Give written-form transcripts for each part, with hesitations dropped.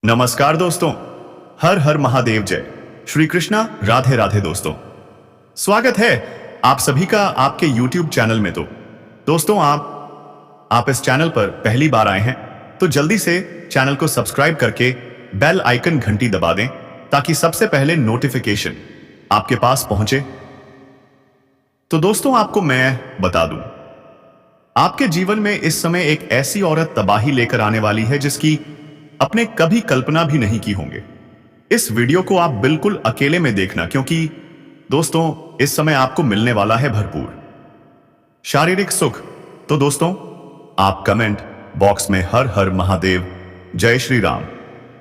नमस्कार दोस्तों। हर हर महादेव जय श्री कृष्णा। राधे राधे दोस्तों, स्वागत है आप सभी का आपके YouTube चैनल में। तो दोस्तों, आप इस चैनल पर पहली बार आए हैं तो जल्दी से चैनल को सब्सक्राइब करके बेल आइकन घंटी दबा दें ताकि सबसे पहले नोटिफिकेशन आपके पास पहुंचे। तो दोस्तों, आपको मैं बता दूं, आपके जीवन में इस समय एक ऐसी औरत तबाही लेकर आने वाली है जिसकी आपने कभी कल्पना भी नहीं की होंगे। इस वीडियो को आप बिल्कुल अकेले में देखना, क्योंकि दोस्तों इस समय आपको मिलने वाला है भरपूर शारीरिक सुख। तो दोस्तों, आप कमेंट बॉक्स में हर हर महादेव जय श्री राम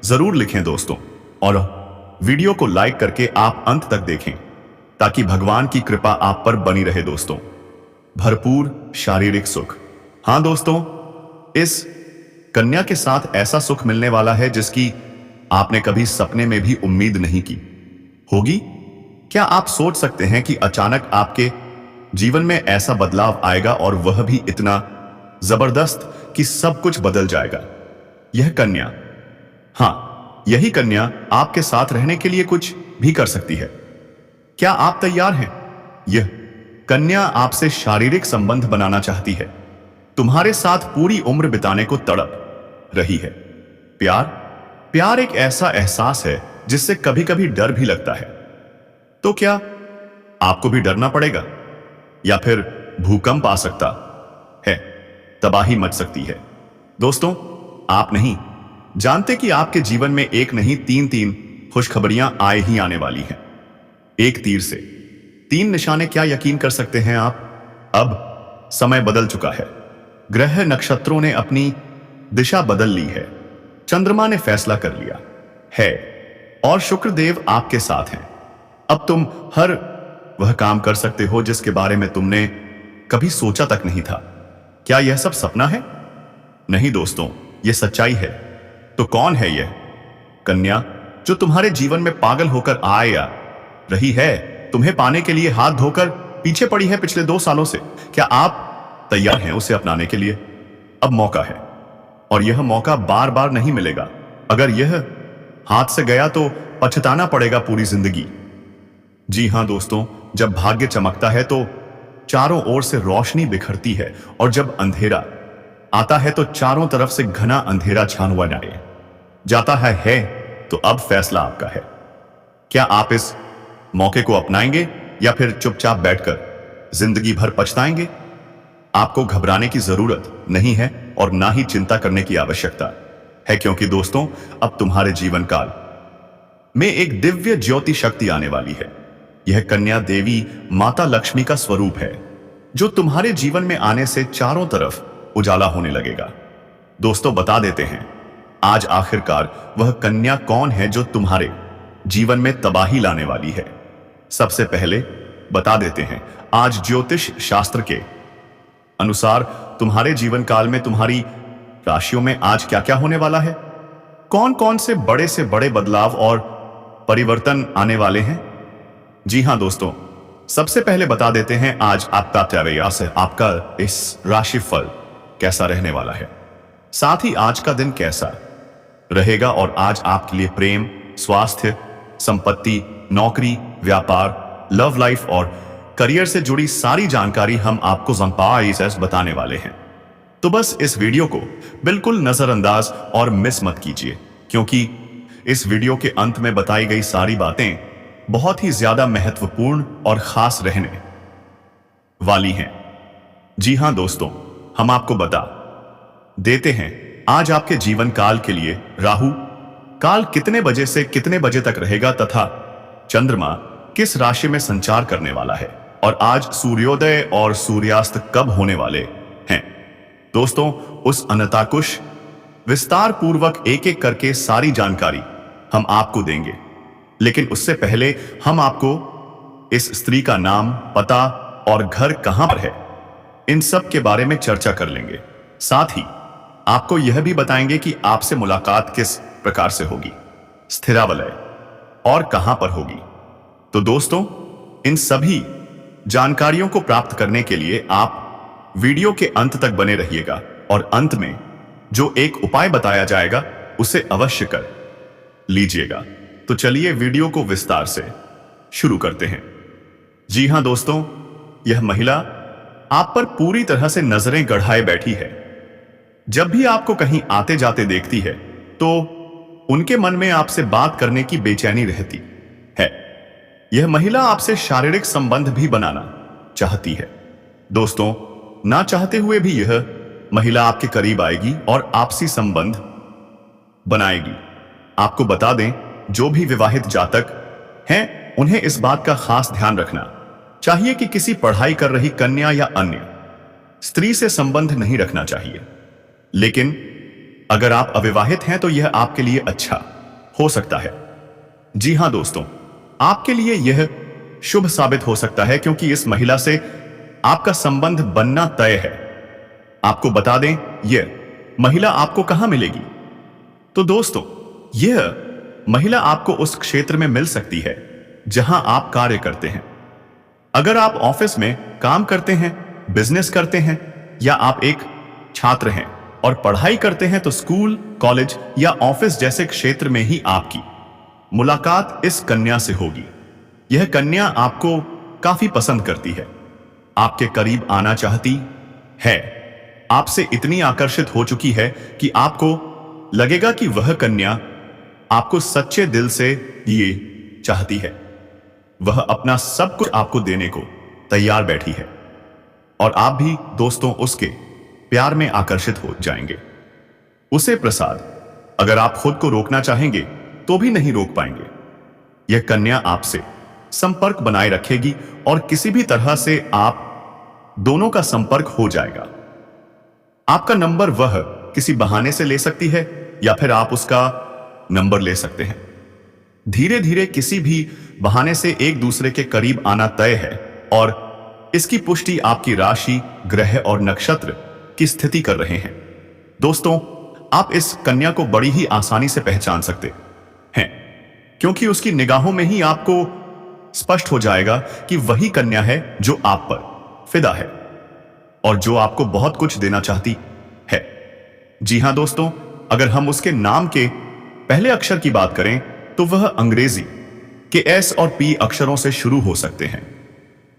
जरूर लिखें दोस्तों, और वीडियो को लाइक करके आप अंत तक देखें ताकि भगवान की कृपा आप पर बनी रहे दोस्तों। भरपूर शारीरिक सुख। हां दोस्तों, इस कन्या के साथ ऐसा सुख मिलने वाला है जिसकी आपने कभी सपने में भी उम्मीद नहीं की होगी। क्या आप सोच सकते हैं कि अचानक आपके जीवन में ऐसा बदलाव आएगा, और वह भी इतना जबरदस्त कि सब कुछ बदल जाएगा? यह कन्या, हां, यही कन्या आपके साथ रहने के लिए कुछ भी कर सकती है। क्या आप तैयार हैं? यह कन्या आपसे शारीरिक संबंध बनाना चाहती है, तुम्हारे साथ पूरी उम्र बिताने को तड़प रही है। प्यार एक ऐसा एहसास है जिससे कभी कभी डर भी लगता है। तो क्या आपको भी डरना पड़ेगा? या फिर भूकंप आ सकता है, तबाही मच सकती है? दोस्तों, आप नहीं जानते कि आपके जीवन में एक नहीं तीन खुशखबरियां आए ही आने वाली हैं। एक तीर से 3 निशाने। क्या यकीन कर सकते हैं आप? अब समय बदल चुका है। ग्रह नक्षत्रों ने अपनी दिशा बदल ली है, चंद्रमा ने फैसला कर लिया है, और शुक्रदेव आपके साथ हैं। अब तुम हर वह काम कर सकते हो जिसके बारे में तुमने कभी सोचा तक नहीं था। क्या यह सब सपना है? नहीं दोस्तों, यह सच्चाई है। तो कौन है यह कन्या जो तुम्हारे जीवन में पागल होकर आया रही है, तुम्हें पाने के लिए हाथ धोकर पीछे पड़ी है पिछले 2 सालों से? क्या आप तैयार हैं उसे अपनाने के लिए? अब मौका है, और यह मौका बार बार नहीं मिलेगा। अगर यह हाथ से गया तो पछताना पड़ेगा पूरी जिंदगी। जी हां दोस्तों, जब भाग्य चमकता है तो चारों ओर से रोशनी बिखरती है, और जब अंधेरा आता है तो चारों तरफ से घना अंधेरा छान हुआ जाता है। तो अब फैसला आपका है। क्या आप इस मौके को अपनाएंगे या फिर चुपचाप बैठकर जिंदगी भर पछताएंगे? आपको घबराने की जरूरत नहीं है और ना ही चिंता करने की आवश्यकता है, क्योंकि दोस्तों अब तुम्हारे जीवन काल में एक दिव्य ज्योति शक्ति आने वाली है। यह कन्या देवी माता लक्ष्मी का स्वरूप है, जो तुम्हारे जीवन में आने से चारों तरफ उजाला होने लगेगा। दोस्तों, बता देते हैं आज आखिरकार वह कन्या कौन है जो तुम्हारे जीवन में तबाही लाने वाली है। सबसे पहले बता देते हैं, आज ज्योतिष शास्त्र के अनुसार तुम्हारे जीवन काल में तुम्हारी राशियों में आज क्या क्या होने वाला है, कौन कौन से बड़े बदलाव और परिवर्तन आने वाले हैं। जी हां दोस्तों, सबसे पहले बता देते हैं आज आपका प्रयास है, आपका इस राशिफल कैसा रहने वाला है, साथ ही आज का दिन कैसा रहेगा। और आज आपके लिए प्रेम, स्वास्थ्य, संपत्ति, नौकरी, व्यापार, लव लाइफ और करियर से जुड़ी सारी जानकारी हम आपको बताने वाले हैं। तो बस इस वीडियो को बिल्कुल नजरअंदाज और मिस मत कीजिए, क्योंकि इस वीडियो के अंत में बताई गई सारी बातें बहुत ही ज्यादा महत्वपूर्ण और खास रहने वाली हैं। जी हां दोस्तों, हम आपको बता देते हैं आज आपके जीवन काल के लिए राहु काल कितने बजे से कितने बजे तक रहेगा, तथा चंद्रमा किस राशि में संचार करने वाला है, और आज सूर्योदय और सूर्यास्त कब होने वाले हैं। दोस्तों, उस अनताकुश विस्तार पूर्वक एक एक करके सारी जानकारी हम आपको देंगे, लेकिन उससे पहले हम आपको इस स्त्री का नाम, पता और घर कहां पर है, इन सब के बारे में चर्चा कर लेंगे। साथ ही आपको यह भी बताएंगे कि आपसे मुलाकात किस प्रकार से होगी, स्थिरावलय और कहां पर होगी। तो दोस्तों, इन सभी जानकारियों को प्राप्त करने के लिए आप वीडियो के अंत तक बने रहिएगा, और अंत में जो एक उपाय बताया जाएगा उसे अवश्य कर लीजिएगा। तो चलिए वीडियो को विस्तार से शुरू करते हैं। जी हां दोस्तों, यह महिला आप पर पूरी तरह से नजरें गड़ाए बैठी है। जब भी आपको कहीं आते जाते देखती है तो उनके मन में आपसे बात करने की बेचैनी रहती है। यह महिला आपसे शारीरिक संबंध भी बनाना चाहती है। दोस्तों, ना चाहते हुए भी यह महिला आपके करीब आएगी और आपसी संबंध बनाएगी। आपको बता दें, जो भी विवाहित जातक हैं उन्हें इस बात का खास ध्यान रखना चाहिए कि किसी पढ़ाई कर रही कन्या या अन्य स्त्री से संबंध नहीं रखना चाहिए। लेकिन अगर आप अविवाहित हैं तो यह आपके लिए अच्छा हो सकता है। जी हां दोस्तों, आपके लिए यह शुभ साबित हो सकता है क्योंकि इस महिला से आपका संबंध बनना तय है। आपको बता दें, यह महिला आपको कहां मिलेगी? तो दोस्तों, यह महिला आपको उस क्षेत्र में मिल सकती है जहां आप कार्य करते हैं। अगर आप ऑफिस में काम करते हैं, बिजनेस करते हैं या आप एक छात्र हैं और पढ़ाई करते हैं तो स्कूल, कॉलेज या ऑफिस जैसे क्षेत्र में ही आपकी मुलाकात इस कन्या से होगी। यह कन्या आपको काफी पसंद करती है, आपके करीब आना चाहती है, आपसे इतनी आकर्षित हो चुकी है कि आपको लगेगा कि वह कन्या आपको सच्चे दिल से ये चाहती है। वह अपना सब कुछ आपको देने को तैयार बैठी है और आप भी दोस्तों उसके प्यार में आकर्षित हो जाएंगे। उसे प्रसाद अगर आप खुद को रोकना चाहेंगे तो भी नहीं रोक पाएंगे। यह कन्या आपसे संपर्क बनाए रखेगी और किसी भी तरह से आप दोनों का संपर्क हो जाएगा। आपका नंबर वह किसी बहाने से ले सकती है या फिर आप उसका नंबर ले सकते हैं। धीरे धीरे किसी भी बहाने से एक दूसरे के करीब आना तय है और इसकी पुष्टि आपकी राशि, ग्रह और नक्षत्र की स्थिति कर रहे हैं। दोस्तों, आप इस कन्या को बड़ी ही आसानी से पहचान सकते हैं क्योंकि उसकी निगाहों में ही आपको स्पष्ट हो जाएगा कि वही कन्या है जो आप पर फिदा है और जो आपको बहुत कुछ देना चाहती है। जी हां दोस्तों, अगर हम उसके नाम के पहले अक्षर की बात करें तो वह अंग्रेजी के एस और पी अक्षरों से शुरू हो सकते हैं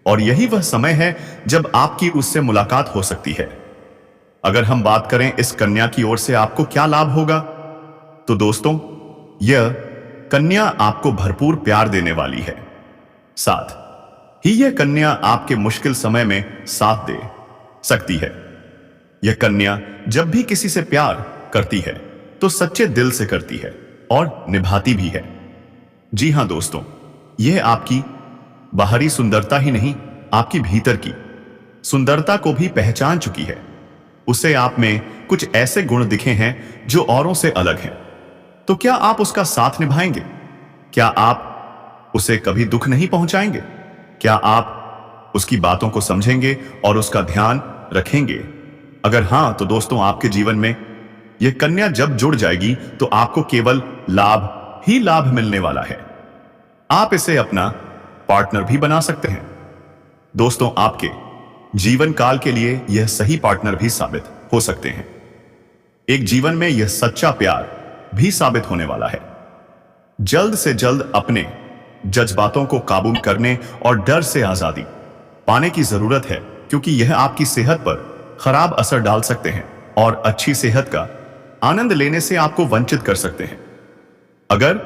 और यही वह समय है जब आपकी उससे मुलाकात हो सकती है। अगर हम बात करें इस कन्या की ओर से आपको क्या लाभ होगा, तो दोस्तों, यह कन्या आपको भरपूर प्यार देने वाली है। साथ ही यह कन्या आपके मुश्किल समय में साथ दे सकती है। यह कन्या जब भी किसी से प्यार करती है तो सच्चे दिल से करती है और निभाती भी है। जी हां दोस्तों, यह आपकी बाहरी सुंदरता ही नहीं, आपकी भीतर की सुंदरता को भी पहचान चुकी है। उसे आप में कुछ ऐसे गुण दिखे हैं जो औरों से अलग हैं। तो क्या आप उसका साथ निभाएंगे? क्या आप उसे कभी दुख नहीं पहुंचाएंगे? क्या आप उसकी बातों को समझेंगे और उसका ध्यान रखेंगे? अगर हां, तो दोस्तों, आपके जीवन में यह कन्या जब जुड़ जाएगी तो आपको केवल लाभ ही लाभ मिलने वाला है। आप इसे अपना पार्टनर भी बना सकते हैं। दोस्तों, आपके जीवन काल के लिए यह सही पार्टनर भी साबित हो सकते हैं। एक जीवन में यह सच्चा प्यार भी साबित होने वाला है। जल्द से जल्द अपने जज्बातों को काबू करने और डर से आजादी पाने की जरूरत है क्योंकि यह आपकी सेहत पर खराब असर डाल सकते हैं और अच्छी सेहत का आनंद लेने से आपको वंचित कर सकते हैं। अगर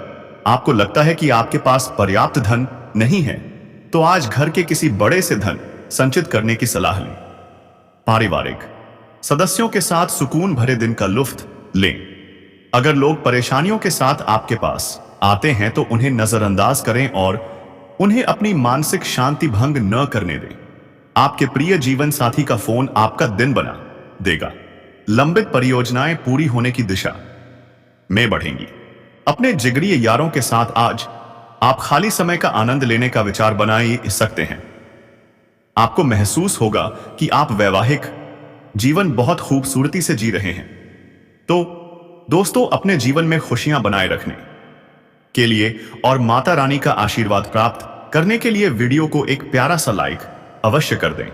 आपको लगता है कि आपके पास पर्याप्त धन नहीं है तो आज घर के किसी बड़े से धन संचित करने की सलाह लें। पारिवारिक सदस्यों के साथ सुकून भरे दिन का लुत्फ लें। अगर लोग परेशानियों के साथ आपके पास आते हैं तो उन्हें नजरअंदाज करें और उन्हें अपनी मानसिक शांति भंग न करने दें। आपके प्रिय जीवन साथी का फोन आपका दिन बना देगा। लंबित परियोजनाएं पूरी होने की दिशा में बढ़ेंगी। अपने जिगरी यारों के साथ आज आप खाली समय का आनंद लेने का विचार बना सकते हैं। आपको महसूस होगा कि आप वैवाहिक जीवन बहुत खूबसूरती से जी रहे हैं। तो दोस्तों, अपने जीवन में खुशियां बनाए रखने के लिए और माता रानी का आशीर्वाद प्राप्त करने के लिए वीडियो को एक प्यारा सा लाइक अवश्य कर दें।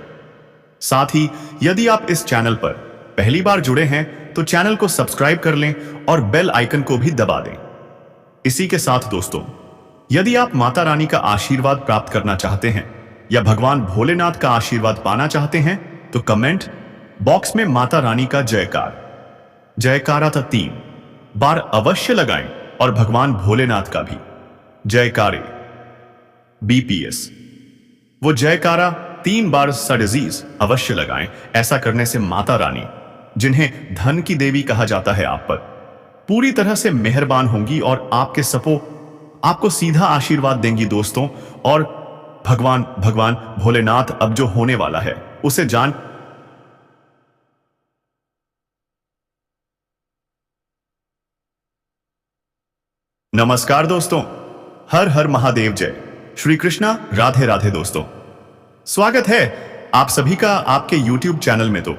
साथ ही यदि आप इस चैनल पर पहली बार जुड़े हैं तो चैनल को सब्सक्राइब कर लें और बेल आइकन को भी दबा दें इसी के साथ दोस्तों, यदि आप माता रानी का आशीर्वाद प्राप्त करना चाहते हैं या भगवान भोलेनाथ का आशीर्वाद पाना चाहते हैं तो कमेंट बॉक्स में माता रानी का जयकारा था 3 बार अवश्य लगाएं और भगवान भोलेनाथ का भी जयकारे बीपीएस वो जयकारा 3 बार सडजीज अवश्य लगाएं। ऐसा करने से माता रानी, जिन्हें धन की देवी कहा जाता है, आप पर पूरी तरह से मेहरबान होंगी और आपको सीधा आशीर्वाद देंगी दोस्तों। और भगवान भोलेनाथ अब जो होने वाला है उसे जान नमस्कार दोस्तों, हर हर महादेव, जय श्री कृष्णा, राधे राधे दोस्तों। स्वागत है आप सभी का आपके YouTube चैनल में। तो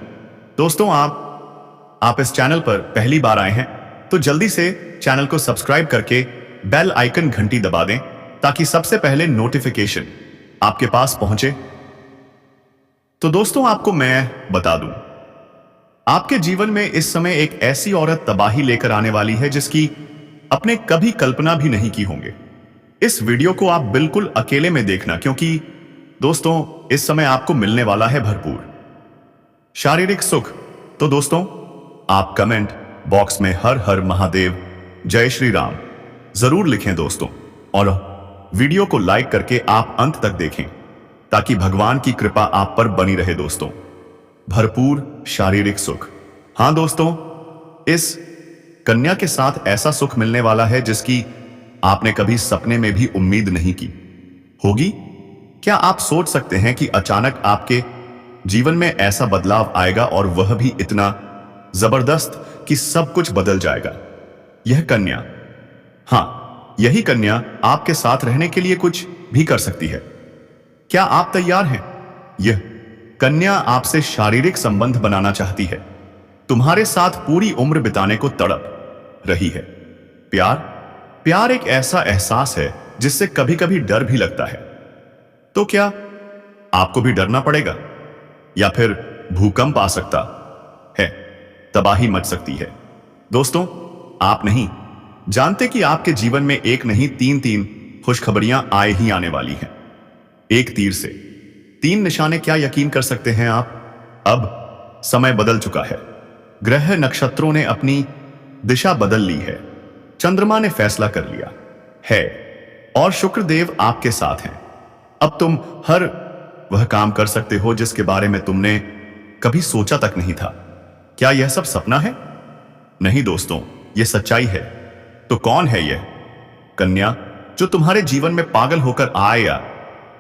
दोस्तों, आप इस चैनल पर पहली बार आए हैं तो जल्दी से चैनल को सब्सक्राइब करके बेल आइकन घंटी दबा दें ताकि सबसे पहले नोटिफिकेशन आपके पास पहुंचे। तो दोस्तों, आपको मैं बता दूं, आपके जीवन में इस समय एक ऐसी औरत तबाही लेकर आने वाली है जिसकी आपने कभी कल्पना भी नहीं की होंगे। इस वीडियो को आप बिल्कुल अकेले में देखना, क्योंकि दोस्तों इस समय आपको मिलने वाला है भरपूर शारीरिक सुख। तो दोस्तों, आप कमेंट बॉक्स में हर हर महादेव, जय श्री राम जरूर लिखें दोस्तों, और वीडियो को लाइक करके आप अंत तक देखें ताकि भगवान की कृपा आप पर बनी रहे दोस्तों। भरपूर शारीरिक सुख। हां दोस्तों, इस कन्या के साथ ऐसा सुख मिलने वाला है जिसकी आपने कभी सपने में भी उम्मीद नहीं की होगी। क्या आप सोच सकते हैं कि अचानक आपके जीवन में ऐसा बदलाव आएगा, और वह भी इतना जबरदस्त कि सब कुछ बदल जाएगा। यह कन्या, हां, यही कन्या आपके साथ रहने के लिए कुछ भी कर सकती है। क्या आप तैयार हैं? यह कन्या आपसे शारीरिक संबंध बनाना चाहती है, तुम्हारे साथ पूरी उम्र बिताने को तड़प रही है। प्यार एक ऐसा एहसास है जिससे कभी कभी डर भी लगता है। तो क्या आपको भी डरना पड़ेगा? या फिर भूकंप आ सकता है, तबाही मच सकती है? दोस्तों, आप नहीं जानते कि आपके जीवन में एक नहीं 3 खुशखबरियां आए ही आने वाली हैं। एक तीर से 3 निशाने। क्या यकीन कर सकते हैं आप? अब समय बदल चुका है। ग्रह नक्षत्रों ने अपनी दिशा बदल ली है, चंद्रमा ने फैसला कर लिया है और शुक्रदेव आपके साथ हैं। अब तुम हर वह काम कर सकते हो जिसके बारे में तुमने कभी सोचा तक नहीं था। क्या यह सब सपना है? नहीं दोस्तों, यह सच्चाई है। तो कौन है यह कन्या जो तुम्हारे जीवन में पागल होकर आया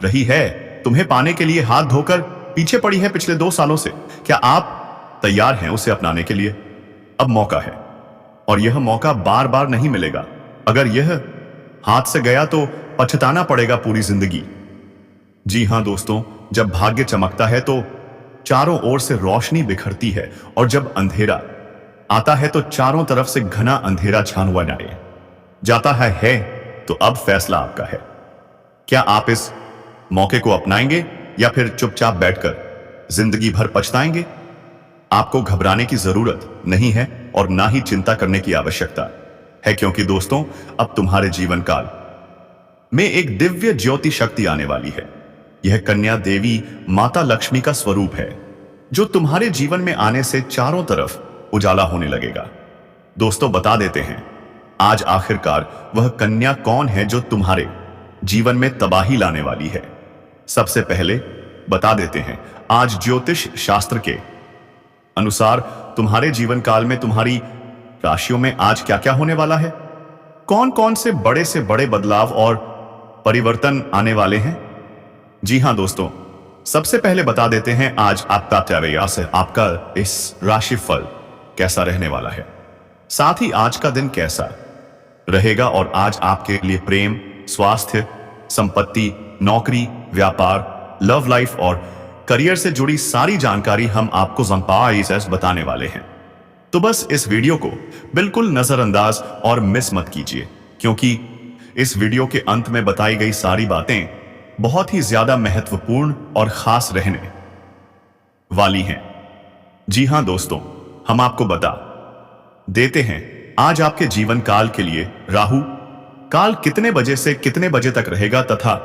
रही है, तुम्हें पाने के लिए हाथ धोकर पीछे पड़ी है पिछले 2 सालों से? क्या आप तैयार हैं उसे अपनाने के लिए? अब मौका है, और यह मौका बार बार नहीं मिलेगा। अगर यह हाथ से गया तो पछताना पड़ेगा पूरी जिंदगी। जी हां दोस्तों, जब भाग्य चमकता है तो चारों ओर से रोशनी बिखरती है, और जब अंधेरा आता है तो चारों तरफ से घना अंधेरा छान हुआ जाता है। तो अब फैसला आपका है। क्या आप इस मौके को अपनाएंगे या फिर चुपचाप बैठकर जिंदगी भर पछताएंगे? आपको घबराने की जरूरत नहीं है और ना ही चिंता करने की आवश्यकता है, क्योंकि दोस्तों अब तुम्हारे जीवन काल में एक दिव्य ज्योति शक्ति आने वाली है। यह कन्या देवी माता लक्ष्मी का स्वरूप है जो तुम्हारे जीवन में आने से चारों तरफ उजाला होने लगेगा। दोस्तों, बता देते हैं आज आखिरकार वह कन्या कौन है जो तुम्हारे जीवन में तबाही लाने वाली है। सबसे पहले बता देते हैं, आज ज्योतिष शास्त्र के अनुसार तुम्हारे जीवन काल में तुम्हारी राशियों में आज क्या क्या होने वाला है, कौन कौन से बड़े बदलाव और परिवर्तन आने वाले हैं। जी हां दोस्तों, सबसे पहले बता देते हैं आज आपका तैयास है, आपका इस राशिफल कैसा रहने वाला है, साथ ही आज का दिन कैसा रहेगा। और आज आपके लिए प्रेम, स्वास्थ्य, संपत्ति, नौकरी, व्यापार, लव लाइफ और करियर से जुड़ी सारी जानकारी हम आपको बताने वाले हैं। तो बस इस वीडियो को बिल्कुल नजरअंदाज और मिस मत कीजिए, क्योंकि इस वीडियो के अंत में बताई गई सारी बातें बहुत ही ज्यादा महत्वपूर्ण और खास रहने वाली हैं। जी हां दोस्तों, हम आपको बता देते हैं आज आपके जीवन काल के लिए राहु काल कितने बजे से कितने बजे तक रहेगा तथा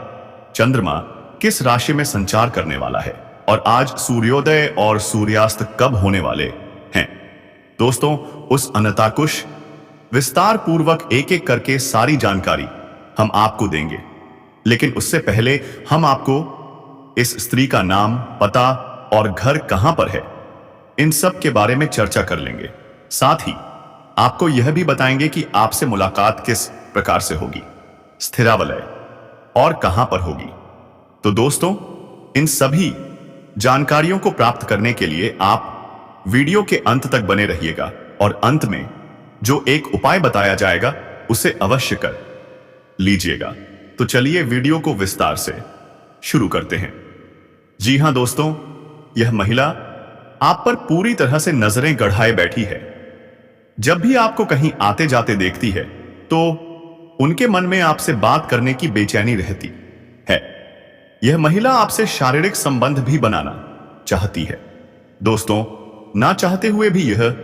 चंद्रमा किस राशि में संचार करने वाला है और आज सूर्योदय और सूर्यास्त कब होने वाले हैं। दोस्तों, उस अनताकुश विस्तार पूर्वक एक एक करके सारी जानकारी हम आपको देंगे, लेकिन उससे पहले हम आपको इस स्त्री का नाम, पता और घर कहां पर है, इन सब के बारे में चर्चा कर लेंगे। साथ ही आपको यह भी बताएंगे कि आपसे मुलाकात किस प्रकार से होगी, स्थिरावलय और कहां पर होगी। तो दोस्तों, इन सभी जानकारियों को प्राप्त करने के लिए आप वीडियो के अंत तक बने रहिएगा और अंत में जो एक उपाय बताया जाएगा उसे अवश्य कर लीजिएगा। तो चलिए वीडियो को विस्तार से शुरू करते हैं। जी हां दोस्तों, यह महिला आप पर पूरी तरह से नजरें गड़ाए बैठी है। जब भी आपको कहीं आते जाते देखती है तो उनके मन में आपसे बात करने की बेचैनी रहती है। यह महिला आपसे शारीरिक संबंध भी बनाना चाहती है। दोस्तों, ना चाहते हुए भी यह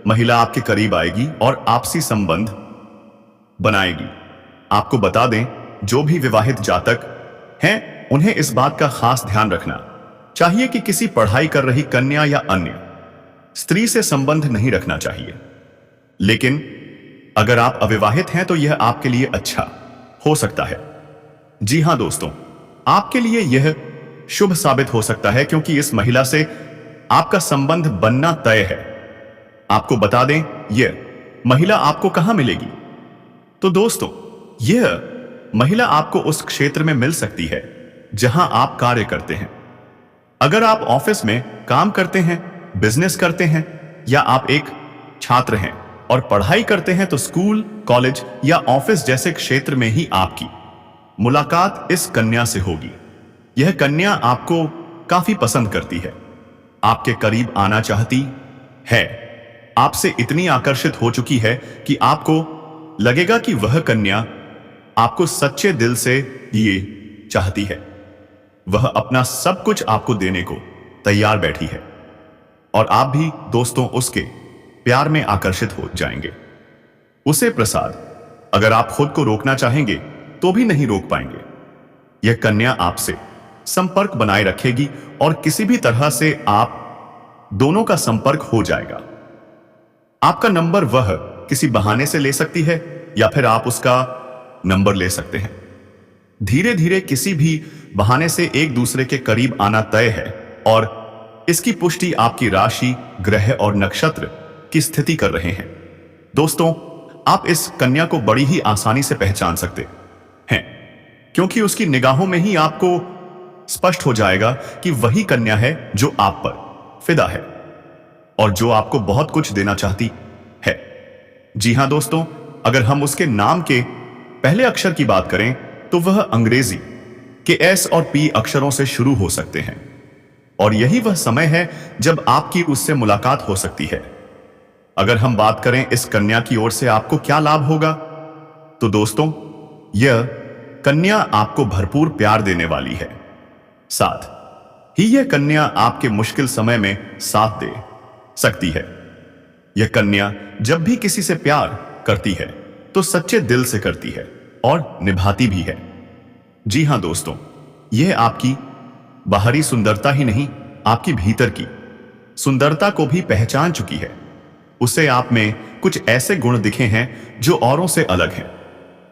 महिला आपके करीब आएगी और आपसी संबंध बनाएगी। आपको बता दें, जो भी विवाहित जातक हैं उन्हें इस बात का खास ध्यान रखना चाहिए कि किसी पढ़ाई कर रही कन्या या अन्य स्त्री से संबंध नहीं रखना चाहिए। लेकिन अगर आप अविवाहित हैं तो यह आपके लिए अच्छा हो सकता है। जी हां दोस्तों, आपके लिए यह शुभ साबित हो सकता है क्योंकि इस महिला से आपका संबंध बनना तय है। आपको बता दें, यह महिला आपको कहां मिलेगी। तो दोस्तों, यह महिला आपको उस क्षेत्र में मिल सकती है जहां आप कार्य करते हैं। अगर आप ऑफिस में काम करते हैं, बिजनेस करते हैं या आप एक छात्र हैं और पढ़ाई करते हैं तो स्कूल, कॉलेज या ऑफिस जैसे क्षेत्र में ही आपकी मुलाकात इस कन्या से होगी। यह कन्या आपको काफी पसंद करती है, आपके करीब आना चाहती है, आपसे इतनी आकर्षित हो चुकी है कि आपको लगेगा कि वह कन्या आपको सच्चे दिल से ये चाहती है। वह अपना सब कुछ आपको देने को तैयार बैठी है और आप भी दोस्तों उसके प्यार में आकर्षित हो जाएंगे। उसे प्रसाद अगर आप खुद को रोकना चाहेंगे तो भी नहीं रोक पाएंगे। यह कन्या आपसे संपर्क बनाए रखेगी और किसी भी तरह से आप दोनों का संपर्क हो जाएगा। आपका नंबर वह किसी बहाने से ले सकती है या फिर आप उसका नंबर ले सकते हैं। धीरे धीरे किसी भी बहाने से एक दूसरे के करीब आना तय है और इसकी पुष्टि आपकी राशि, ग्रह और नक्षत्र की स्थिति कर रहे हैं। दोस्तों, आप इस कन्या को बड़ी ही आसानी से पहचान सकते हैं क्योंकि उसकी निगाहों में ही आपको स्पष्ट हो जाएगा कि वही कन्या है जो आप पर फिदा है और जो आपको बहुत कुछ देना चाहती है। जी हां दोस्तों, अगर हम उसके नाम के पहले अक्षर की बात करें तो वह अंग्रेजी के एस और पी अक्षरों से शुरू हो सकते हैं और यही वह समय है जब आपकी उससे मुलाकात हो सकती है। अगर हम बात करें इस कन्या की ओर से आपको क्या लाभ होगा, तो दोस्तों, यह कन्या आपको भरपूर प्यार देने वाली है। साथ ही यह कन्या आपके मुश्किल समय में साथ दे सकती है। यह कन्या जब भी किसी से प्यार करती है तो सच्चे दिल से करती है और निभाती भी है। जी हां दोस्तों, यह आपकी बाहरी सुंदरता ही नहीं, आपकी भीतर की सुंदरता को भी पहचान चुकी है। उसे आप में कुछ ऐसे गुण दिखे हैं जो औरों से अलग हैं।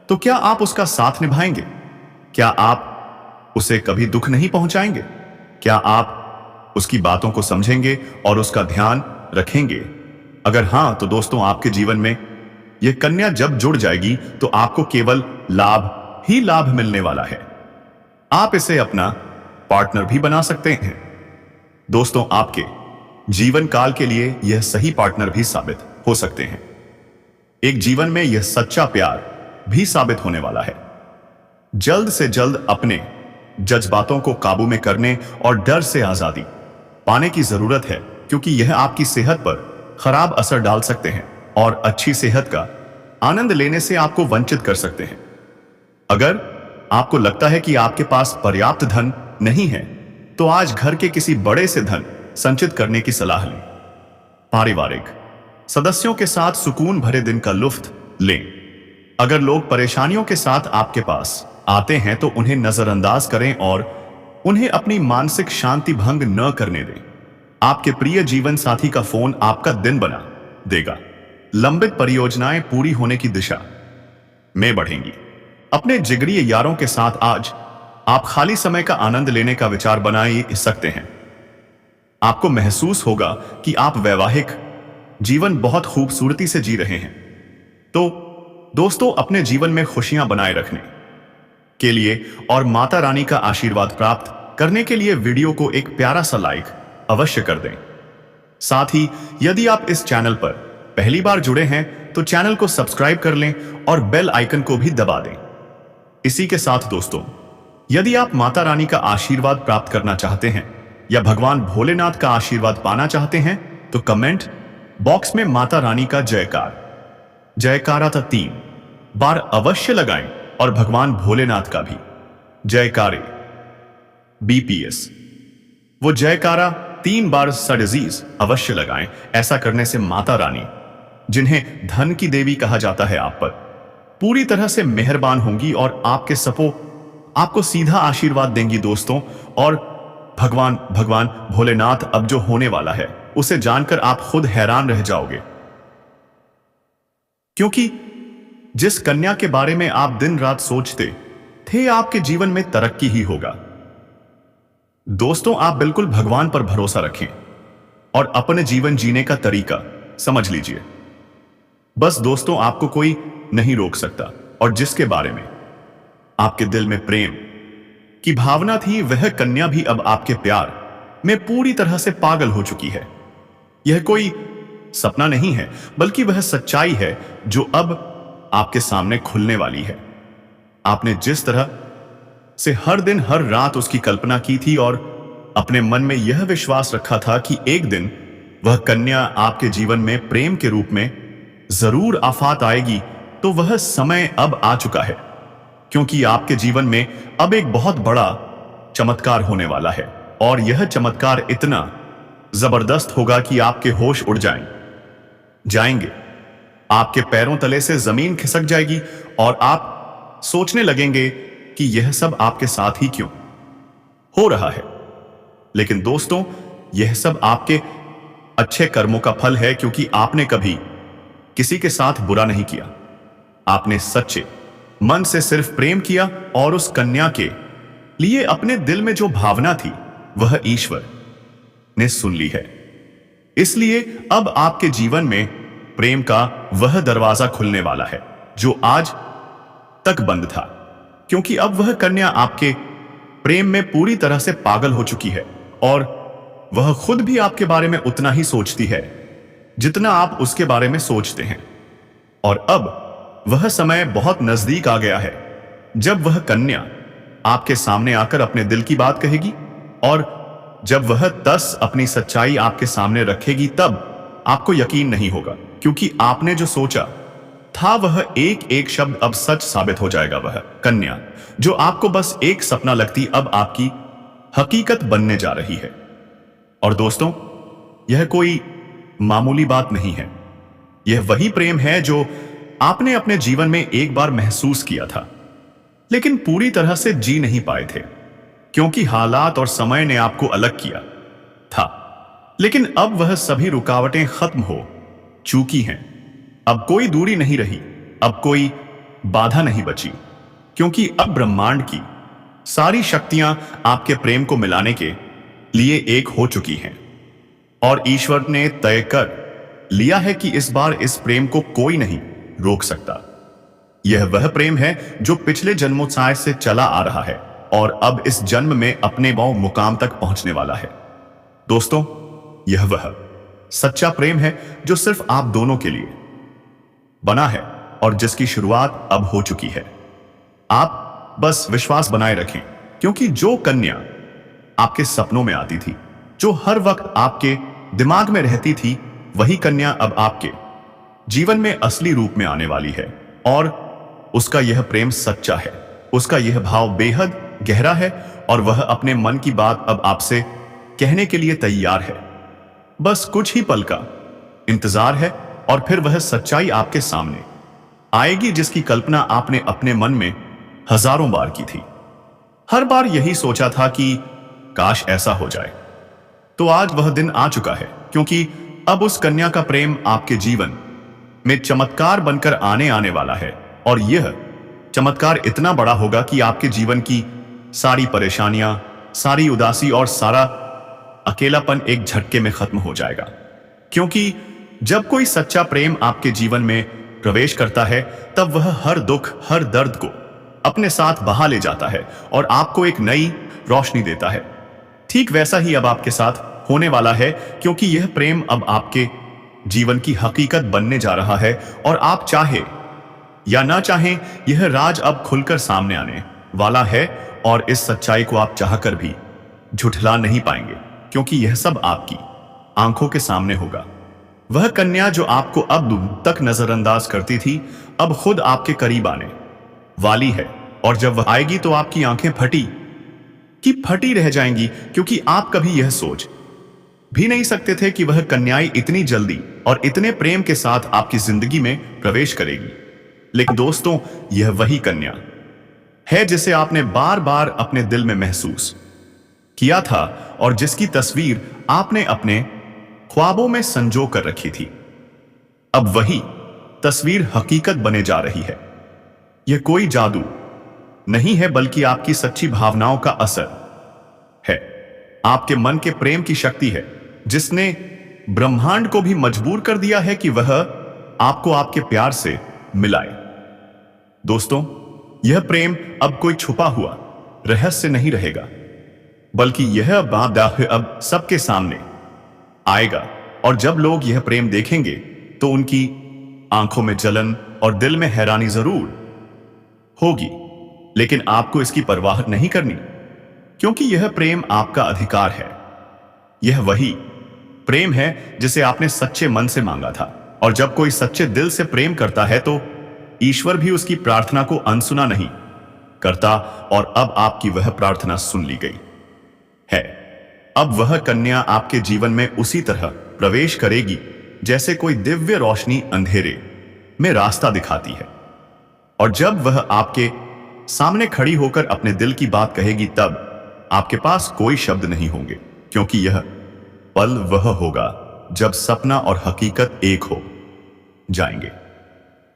तो क्या आप उसका साथ निभाएंगे? क्या आप उसे कभी दुख नहीं पहुंचाएंगे? क्या आप उसकी बातों को समझेंगे और उसका ध्यान रखेंगे? अगर हां, तो दोस्तों, आपके जीवन में यह कन्या जब जुड़ जाएगी तो आपको केवल लाभ ही लाभ मिलने वाला है। आप इसे अपना पार्टनर भी बना सकते हैं। दोस्तों, आपके जीवन काल के लिए यह सही पार्टनर भी साबित हो सकते हैं। एक जीवन में यह सच्चा प्यार भी साबित होने वाला है। जल्द से जल्द अपने जज्बातों को काबू में करने और डर से आजादी पाने की जरूरत है क्योंकि यह आपकी सेहत पर खराब असर डाल सकते हैं और अच्छी सेहत का आनंद लेने से आपको वंचित कर सकते हैं। अगर आपको लगता है कि आपके पास पर्याप्त धन नहीं है तो आज घर के किसी बड़े से धन संचित करने की सलाह लें। पारिवारिक सदस्यों के साथ सुकून भरे दिन का लुत्फ लें। अगर लोग परेशानियों के साथ आपके पास आते हैं तो उन्हें नजरअंदाज करें और उन्हें अपनी मानसिक शांति भंग न करने दें। आपके प्रिय जीवन साथी का फोन आपका दिन बना देगा। लंबित परियोजनाएं पूरी होने की दिशा में बढ़ेंगी। अपने जिगरी यारों के साथ आज आप खाली समय का आनंद लेने का विचार बना सकते हैं। आपको महसूस होगा कि आप वैवाहिक जीवन बहुत खूबसूरती से जी रहे हैं। तो दोस्तों, अपने जीवन में खुशियां बनाए रखने के लिए और माता रानी का आशीर्वाद प्राप्त करने के लिए वीडियो को एक प्यारा सा लाइक अवश्य कर दें। साथ ही यदि आप इस चैनल पर पहली बार जुड़े हैं तो चैनल को सब्सक्राइब कर लें और बेल आइकन को भी दबा दें। इसी के साथ दोस्तों, यदि आप माता रानी का आशीर्वाद प्राप्त करना चाहते हैं या भगवान भोलेनाथ का आशीर्वाद पाना चाहते हैं तो कमेंट बॉक्स में माता रानी का जयकारा 3 बार अवश्य लगाएं और भगवान भोलेनाथ का भी जयकारे BPS वो जयकारा 3 बार सडजीज अवश्य लगाएं। ऐसा करने से माता रानी, जिन्हें धन की देवी कहा जाता है, आप पर पूरी तरह से मेहरबान होंगी और आपको सीधा आशीर्वाद देंगी दोस्तों। और भगवान भोलेनाथ अब जो होने वाला है उसे जानकर आप खुद हैरान रह जाओगे, क्योंकि जिस कन्या के बारे में आप दिन रात सोचते थे आपके जीवन में तरक्की ही होगा। दोस्तों, आप बिल्कुल भगवान पर भरोसा रखें और अपने जीवन जीने का तरीका समझ लीजिए। बस दोस्तों, आपको कोई नहीं रोक सकता और जिसके बारे में आपके दिल में प्रेम की भावना थी वह कन्या भी अब आपके प्यार में पूरी तरह से पागल हो चुकी है। यह कोई सपना नहीं है बल्कि वह सच्चाई है जो अब आपके सामने खुलने वाली है। आपने जिस तरह से हर दिन हर रात उसकी कल्पना की थी और अपने मन में यह विश्वास रखा था कि एक दिन वह कन्या आपके जीवन में प्रेम के रूप में जरूर आफात आएगी, तो वह समय अब आ चुका है, क्योंकि आपके जीवन में अब एक बहुत बड़ा चमत्कार होने वाला है। और यह चमत्कार इतना जबरदस्त होगा कि आपके होश उड़ जाएंगे। आपके पैरों तले से जमीन खिसक जाएगी और आप सोचने लगेंगे कि यह सब आपके साथ ही क्यों हो रहा है। लेकिन दोस्तों, यह सब आपके अच्छे कर्मों का फल है, क्योंकि आपने कभी किसी के साथ बुरा नहीं किया। आपने सच्चे मन से सिर्फ प्रेम किया और उस कन्या के लिए अपने दिल में जो भावना थी वह ईश्वर ने सुन ली है। इसलिए अब आपके जीवन में प्रेम का वह दरवाजा खुलने वाला है जो आज तक बंद था, क्योंकि अब वह कन्या आपके प्रेम में पूरी तरह से पागल हो चुकी है और वह खुद भी आपके बारे में उतना ही सोचती है जितना आप उसके बारे में सोचते हैं। और अब वह समय बहुत नजदीक आ गया है जब वह कन्या आपके सामने आकर अपने दिल की बात कहेगी, और जब वह 10 अपनी सच्चाई आपके सामने रखेगी तब आपको यकीन नहीं होगा, क्योंकि आपने जो सोचा था वह एक एक शब्द अब सच साबित हो जाएगा। वह कन्या जो आपको बस एक सपना लगती अब आपकी हकीकत बनने जा रही है। और दोस्तों, यह कोई मामूली बात नहीं है। यह वही प्रेम है जो आपने अपने जीवन में एक बार महसूस किया था, लेकिन पूरी तरह से जी नहीं पाए थे, क्योंकि हालात और समय ने आपको अलग किया था। लेकिन अब वह सभी रुकावटें खत्म हो चुकी हैं। अब कोई दूरी नहीं रही, अब कोई बाधा नहीं बची, क्योंकि अब ब्रह्मांड की सारी शक्तियां आपके प्रेम को मिलाने के लिए एक हो चुकी हैं। और ईश्वर ने तय कर लिया है कि इस बार इस प्रेम को कोई नहीं रोक सकता। यह वह प्रेम है जो पिछले जन्मोत्साह से चला आ रहा है और अब इस जन्म में अपने मुकाम तक पहुंचने वाला है। दोस्तों, यह वह सच्चा प्रेम है जो सिर्फ आप दोनों के लिए बना है और जिसकी शुरुआत अब हो चुकी है। आप बस विश्वास बनाए रखें, क्योंकि जो कन्या आपके सपनों में आती थी, जो हर वक्त आपके दिमाग में रहती थी, वही कन्या अब आपके जीवन में असली रूप में आने वाली है। और उसका यह प्रेम सच्चा है, उसका यह भाव बेहद गहरा है और वह अपने मन की बात अब आपसे कहने के लिए तैयार है। बस कुछ ही पल का इंतजार है और फिर वह सच्चाई आपके सामने आएगी जिसकी कल्पना आपने अपने मन में हजारों बार की थी। हर बार यही सोचा था कि काश ऐसा हो जाए। तो आज वह दिन आ चुका है, क्योंकि अब उस कन्या का प्रेम आपके जीवन में चमत्कार बनकर आने आने वाला है। और यह चमत्कार इतना बड़ा होगा कि आपके जीवन की सारी परेशानियां, सारी उदासी और सारा अकेलापन एक झटके में खत्म हो जाएगा। क्योंकि जब कोई सच्चा प्रेम आपके जीवन में प्रवेश करता है, तब वह हर दुख, हर दर्द को अपने साथ बहा ले जाता है और आपको एक नई रोशनी देता है। ठीक वैसा ही अब आपके साथ होने वाला है, क्योंकि यह प्रेम अब आपके जीवन की हकीकत बनने जा रहा है। और आप चाहे या ना चाहें, यह राज अब खुलकर सामने आने वाला है। और इस सच्चाई को आप चाहकर भी झुठला नहीं पाएंगे, क्योंकि यह सब आपकी आंखों के सामने होगा। वह कन्या जो आपको अब तक नजरअंदाज करती थी, अब खुद आपके करीब आने वाली है। और जब वह आएगी तो आपकी आंखें फटी रह जाएंगी, क्योंकि आप कभी यह सोच भी नहीं सकते थे कि वह कन्याई इतनी जल्दी और इतने प्रेम के साथ आपकी जिंदगी में प्रवेश करेगी। लेकिन दोस्तों, यह वही कन्या है जिसे आपने बार बार अपने दिल में महसूस किया था और जिसकी तस्वीर आपने अपने ख्वाबों में संजो कर रखी थी। अब वही तस्वीर हकीकत बने जा रही है। यह कोई जादू नहीं है, बल्कि आपकी सच्ची भावनाओं का असर है। आपके मन के प्रेम की शक्ति है, जिसने ब्रह्मांड को भी मजबूर कर दिया है कि वह आपको आपके प्यार से मिलाए। दोस्तों, यह प्रेम अब कोई छुपा हुआ रहस्य नहीं रहेगा, बल्कि यह अब सबके सामने आएगा। और जब लोग यह प्रेम देखेंगे तो उनकी आंखों में जलन और दिल में हैरानी जरूर होगी, लेकिन आपको इसकी परवाह नहीं करनी, क्योंकि यह प्रेम आपका अधिकार है। यह वही प्रेम है जिसे आपने सच्चे मन से मांगा था। और जब कोई सच्चे दिल से प्रेम करता है तो ईश्वर भी उसकी प्रार्थना को अनसुना नहीं करता। और अब आपकी वह प्रार्थना सुन ली गई है। अब वह कन्या आपके जीवन में उसी तरह प्रवेश करेगी जैसे कोई दिव्य रोशनी अंधेरे में रास्ता दिखाती है। और जब वह आपके सामने खड़ी होकर अपने दिल की बात कहेगी, तब आपके पास कोई शब्द नहीं होंगे, क्योंकि यह पल वह होगा जब सपना और हकीकत एक हो जाएंगे।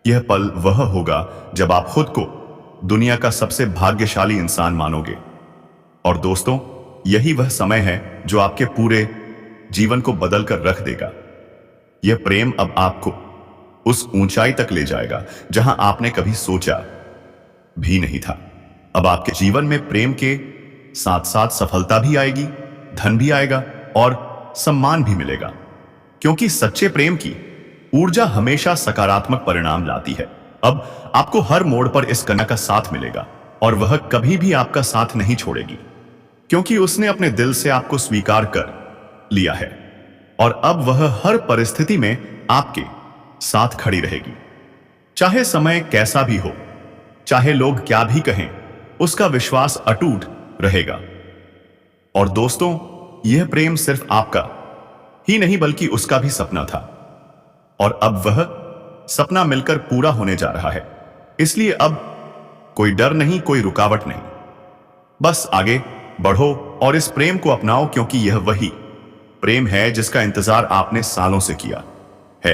यह पल वह होगा जब आप खुद को दुनिया का सबसे भाग्यशाली इंसान मानोगे। और दोस्तों, यही वह समय है जो आपके पूरे जीवन को बदल कर रख देगा। यह प्रेम अब आपको उस ऊंचाई तक ले जाएगा जहां आपने कभी सोचा भी नहीं था। अब आपके जीवन में प्रेम के साथ साथ सफलता भी आएगी, धन भी आएगा और सम्मान भी मिलेगा, क्योंकि सच्चे प्रेम की ऊर्जा हमेशा सकारात्मक परिणाम लाती है। अब आपको हर मोड़ पर इस कन्या का साथ मिलेगा और वह कभी भी आपका साथ नहीं छोड़ेगी, क्योंकि उसने अपने दिल से आपको स्वीकार कर लिया है। और अब वह हर परिस्थिति में आपके साथ खड़ी रहेगी, चाहे समय कैसा भी हो, चाहे लोग क्या भी कहें, उसका विश्वास अटूट रहेगा। और दोस्तों, यह प्रेम सिर्फ आपका ही नहीं बल्कि उसका भी सपना था, और अब वह सपना मिलकर पूरा होने जा रहा है। इसलिए अब कोई डर नहीं, कोई रुकावट नहीं, बस आगे बढ़ो और इस प्रेम को अपनाओ, क्योंकि यह वही प्रेम है जिसका इंतजार आपने सालों से किया है।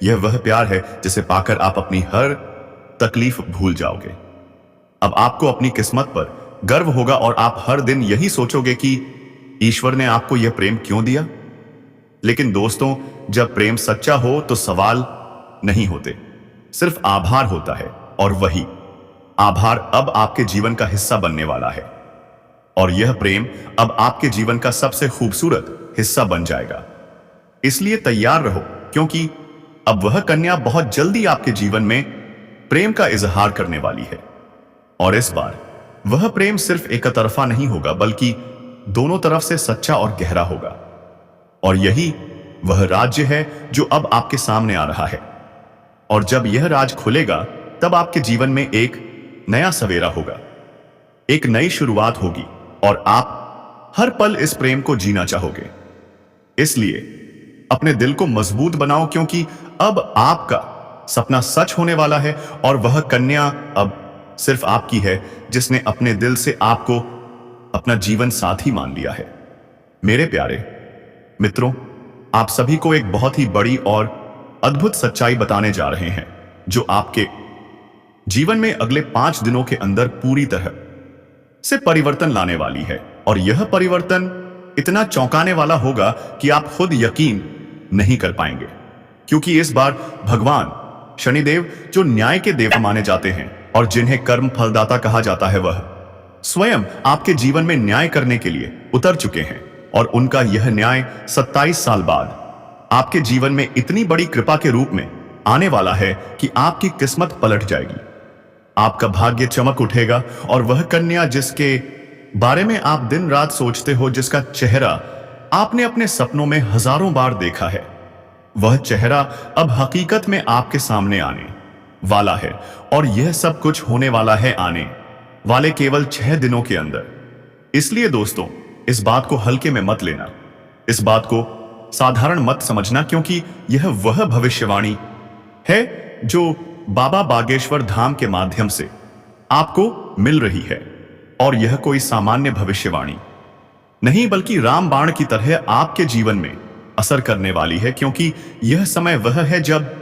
यह वह प्यार है जिसे पाकर आप अपनी हर तकलीफ भूल जाओगे। अब आपको अपनी किस्मत पर गर्व होगा और आप हर दिन यही सोचोगे कि ईश्वर ने आपको यह प्रेम क्यों दिया। लेकिन दोस्तों, जब प्रेम सच्चा हो तो सवाल नहीं होते, सिर्फ आभार होता है। और वही आभार अब आपके जीवन का हिस्सा बनने वाला है। और यह प्रेम अब आपके जीवन का सबसे खूबसूरत हिस्सा बन जाएगा। इसलिए तैयार रहो, क्योंकि अब वह कन्या बहुत जल्दी आपके जीवन में प्रेम का इजहार करने वाली है। और इस बार वह प्रेम सिर्फ एक तरफा नहीं होगा, बल्कि दोनों तरफ से सच्चा और गहरा होगा। और यही वह राज्य है जो अब आपके सामने आ रहा है। और जब यह राज खुलेगा, तब आपके जीवन में एक नया सवेरा होगा, एक नई शुरुआत होगी, और आप हर पल इस प्रेम को जीना चाहोगे। इसलिए अपने दिल को मजबूत बनाओ, क्योंकि अब आपका सपना सच होने वाला है और वह कन्या अब सिर्फ आपकी है, जिसने अपने दिल से आपको अपना जीवन साथी मान लिया है। मेरे प्यारे मित्रों, आप सभी को एक बहुत ही बड़ी और अद्भुत सच्चाई बताने जा रहे हैं, जो आपके जीवन में अगले 5 दिनों के अंदर पूरी तरह से परिवर्तन लाने वाली है। और यह परिवर्तन इतना चौंकाने वाला होगा कि आप खुद यकीन नहीं कर पाएंगे, क्योंकि इस बार भगवान शनिदेव, जो न्याय के देवता माने जाते हैं और जिन्हें कर्म फलदाता कहा जाता है, वह स्वयं आपके जीवन में न्याय करने के लिए उतर चुके हैं। और उनका यह न्याय 27 साल बाद आपके जीवन में इतनी बड़ी कृपा के रूप में आने वाला है कि आपकी किस्मत पलट जाएगी, आपका भाग्य चमक उठेगा। और वह कन्या जिसके बारे में आप दिन रात सोचते हो, जिसका चेहरा आपने अपने सपनों में हजारों बार देखा है, वह चेहरा अब हकीकत में आपके सामने आने वाला है। और यह सब कुछ होने वाला है आने वाले केवल 6 दिनों के अंदर। इसलिए दोस्तों, इस बात को हल्के में मत लेना, इस बात को साधारण मत समझना, क्योंकि यह वह भविष्यवाणी है जो बाबा बागेश्वर धाम के माध्यम से आपको मिल रही है। और यह कोई सामान्य भविष्यवाणी नहीं, बल्कि रामबाण की तरह आपके जीवन में असर करने वाली है, क्योंकि यह समय वह है जब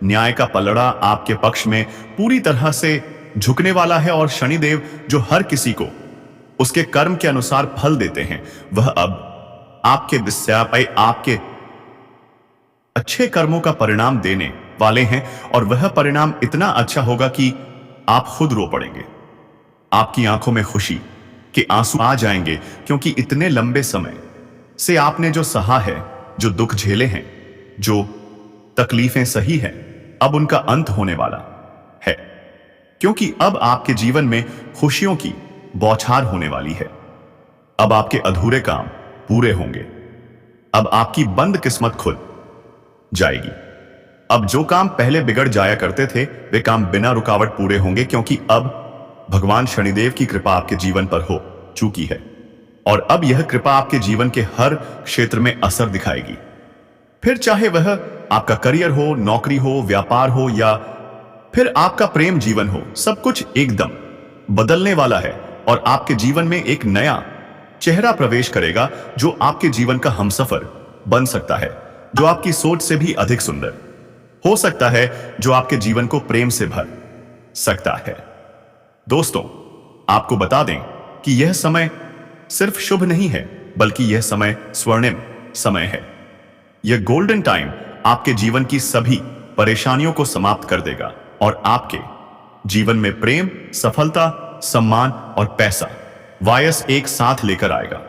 न्याय का पलड़ा आपके पक्ष में पूरी तरह से झुकने वाला है। और शनिदेव, जो हर किसी को उसके कर्म के अनुसार फल देते हैं, वह अब आपके अच्छे कर्मों का परिणाम देने वाले हैं। और वह परिणाम इतना अच्छा होगा कि आप खुद रो पड़ेंगे, आपकी आंखों में खुशी के आंसू आ जाएंगे, क्योंकि इतने लंबे समय से आपने जो सहा है, जो दुख झेले हैं, जो तकलीफें सही हैं, अब उनका अंत होने वाला है। क्योंकि अब आपके जीवन में खुशियों की बौछार होने वाली है। अब आपके अधूरे काम पूरे होंगे, अब आपकी बंद किस्मत खुल जाएगी। अब जो काम पहले बिगड़ जाया करते थे, वे काम बिना रुकावट पूरे होंगे, क्योंकि अब भगवान शनिदेव की कृपा आपके जीवन पर हो चुकी है। और अब यह कृपा आपके जीवन के हर क्षेत्र में असर दिखाएगी। फिर चाहे वह आपका करियर हो, नौकरी हो, व्यापार हो, या फिर आपका प्रेम जीवन हो, सब कुछ एकदम बदलने वाला है। और आपके जीवन में एक नया चेहरा प्रवेश करेगा, जो आपके जीवन का हमसफर बन सकता है, जो आपकी सोच से भी अधिक सुंदर हो सकता है, जो आपके जीवन को प्रेम से भर सकता है। दोस्तों, आपको बता दें कि यह समय सिर्फ शुभ नहीं है, बल्कि यह समय स्वर्णिम समय है। यह गोल्डन टाइम आपके जीवन की सभी परेशानियों को समाप्त कर देगा और आपके जीवन में प्रेम, सफलता, सम्मान और पैसा वायस एक साथ लेकर आएगा।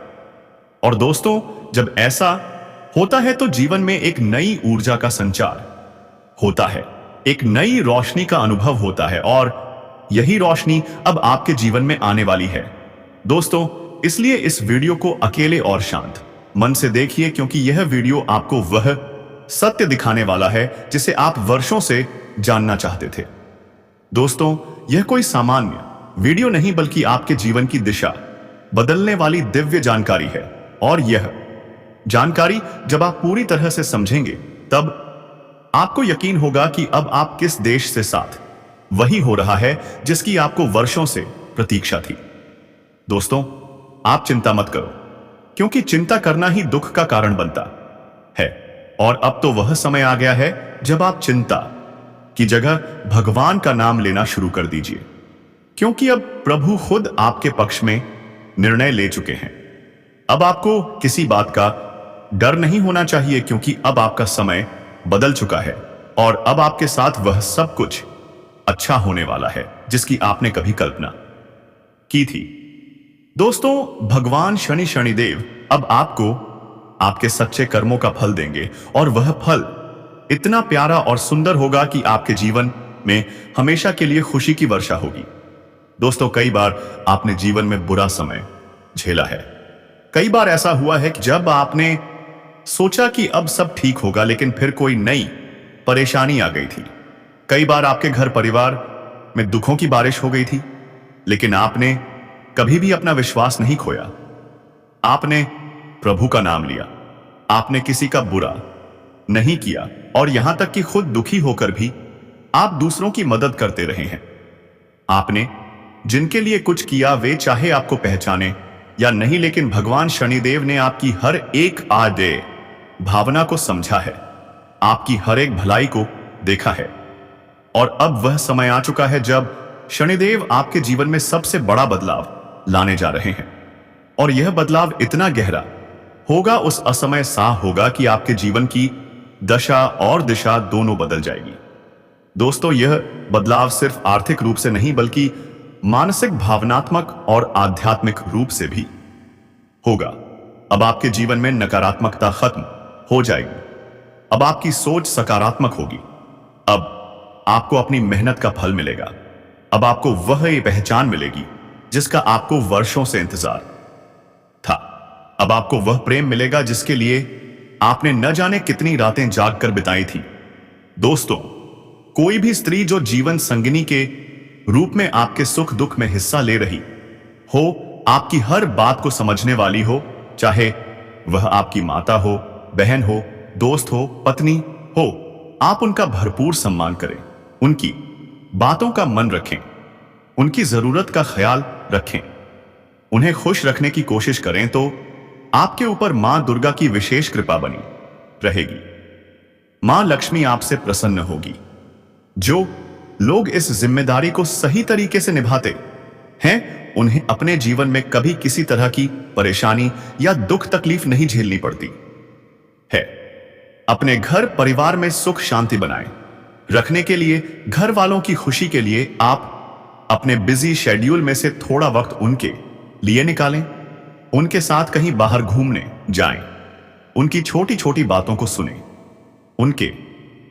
और दोस्तों, जब ऐसा होता है तो जीवन में एक नई ऊर्जा का संचार होता है, एक नई रोशनी का अनुभव होता है, और यही रोशनी अब आपके जीवन में आने वाली है। दोस्तों, इसलिए इस वीडियो को अकेले और शांत मन से देखिए, क्योंकि यह वीडियो आपको वह सत्य दिखाने वाला है जिसे आप वर्षों से जानना चाहते थे। दोस्तों, यह कोई सामान्य वीडियो नहीं, बल्कि आपके जीवन की दिशा बदलने वाली दिव्य जानकारी है। और यह जानकारी जब आप पूरी तरह से समझेंगे, तब आपको यकीन होगा कि अब आप किस देश से साथ वही हो रहा है जिसकी आपको वर्षों से प्रतीक्षा थी। दोस्तों, आप चिंता मत करो, क्योंकि चिंता करना ही दुख का कारण बनता है। और अब तो वह समय आ गया है जब आप चिंता की जगह भगवान का नाम लेना शुरू कर दीजिए, क्योंकि अब प्रभु खुद आपके पक्ष में निर्णय ले चुके हैं। अब आपको किसी बात का डर नहीं होना चाहिए, क्योंकि अब आपका समय बदल चुका है और अब आपके साथ वह सब कुछ अच्छा होने वाला है जिसकी आपने कभी कल्पना की थी। दोस्तों, भगवान शनिदेव अब आपको आपके सच्चे कर्मों का फल देंगे, और वह फल इतना प्यारा और सुंदर होगा कि आपके जीवन में हमेशा के लिए खुशी की वर्षा होगी। दोस्तों, कई बार आपने जीवन में बुरा समय झेला है। कई बार ऐसा हुआ है कि जब आपने सोचा कि अब सब ठीक होगा, लेकिन फिर कोई नई परेशानी आ गई थी। कई बार आपके घर परिवार में दुखों की बारिश हो गई थी, लेकिन आपने कभी भी अपना विश्वास नहीं खोया। आपने प्रभु का नाम लिया, आपने किसी का बुरा नहीं किया, और यहां तक कि खुद दुखी होकर भी आप दूसरों की मदद करते रहे हैं। आपने जिनके लिए कुछ किया वे चाहे आपको पहचाने या नहीं, लेकिन भगवान शनिदेव ने आपकी हर एक आदेय भावना को समझा है, आपकी हर एक भलाई को देखा है। और अब वह समय आ चुका है जब शनिदेव आपके जीवन में सबसे बड़ा बदलाव लाने जा रहे हैं। और यह बदलाव इतना गहरा होगा, उस असमय सा होगा कि आपके जीवन की दशा और दिशा दोनों बदल जाएगी। दोस्तों, यह बदलाव सिर्फ आर्थिक रूप से नहीं बल्कि मानसिक, भावनात्मक और आध्यात्मिक रूप से भी होगा। अब आपके जीवन में नकारात्मकता खत्म हो जाएगी। अब आपकी सोच सकारात्मक होगी। अब आपको अपनी मेहनत का फल मिलेगा। अब आपको वह पहचान मिलेगी जिसका आपको वर्षों से इंतजार था। अब आपको वह प्रेम मिलेगा जिसके लिए आपने न जाने कितनी रातें जागकर बिताई थी। दोस्तों, कोई भी स्त्री जो जीवन संगिनी के रूप में आपके सुख दुख में हिस्सा ले रही हो, आपकी हर बात को समझने वाली हो, चाहे वह आपकी माता हो, बहन हो, दोस्त हो, पत्नी हो, आप उनका भरपूर सम्मान करें, उनकी बातों का मन रखें, उनकी जरूरत का ख्याल रखें, उन्हें खुश रखने की कोशिश करें, तो आपके ऊपर मां दुर्गा की विशेष कृपा बनी रहेगी। मां लक्ष्मी आपसे प्रसन्न होगी। जो लोग इस जिम्मेदारी को सही तरीके से निभाते हैं, उन्हें अपने जीवन में कभी किसी तरह की परेशानी या दुख तकलीफ नहीं झेलनी पड़ती है। अपने घर परिवार में सुख शांति बनाए रखने के लिए, घर वालों की खुशी के लिए आप अपने बिजी शेड्यूल में से थोड़ा वक्त उनके लिए निकालें। उनके साथ कहीं बाहर घूमने जाएं, उनकी छोटी छोटी बातों को सुनें, उनके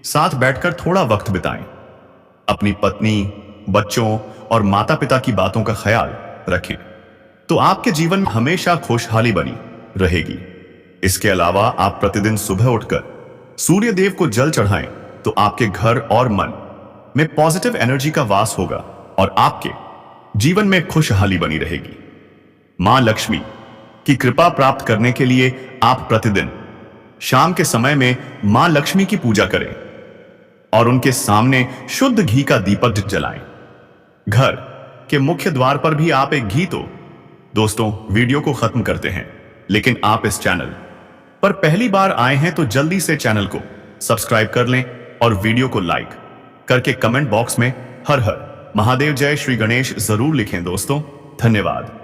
साथ बैठकर थोड़ा वक्त बिताएं। अपनी पत्नी, बच्चों और माता पिता की बातों का ख्याल रखें, तो आपके जीवन में हमेशा खुशहाली बनी रहेगी। इसके अलावा आप प्रतिदिन सुबह उठकर सूर्य देव को जल चढ़ाएं, तो आपके घर और मन में पॉजिटिव एनर्जी का वास होगा और आपके जीवन में खुशहाली बनी रहेगी। मां लक्ष्मी की कृपा प्राप्त करने के लिए आप प्रतिदिन शाम के समय में मां लक्ष्मी की पूजा करें और उनके सामने शुद्ध घी का दीपक जलाएं। घर के मुख्य द्वार पर भी आप एक घी तो दोस्तों, वीडियो को खत्म करते हैं, लेकिन आप इस चैनल पर पहली बार आए हैं तो जल्दी से चैनल को सब्सक्राइब कर लें और वीडियो को लाइक करके कमेंट बॉक्स में हर हर महादेव जय श्री गणेश जरूर लिखें। दोस्तों, धन्यवाद।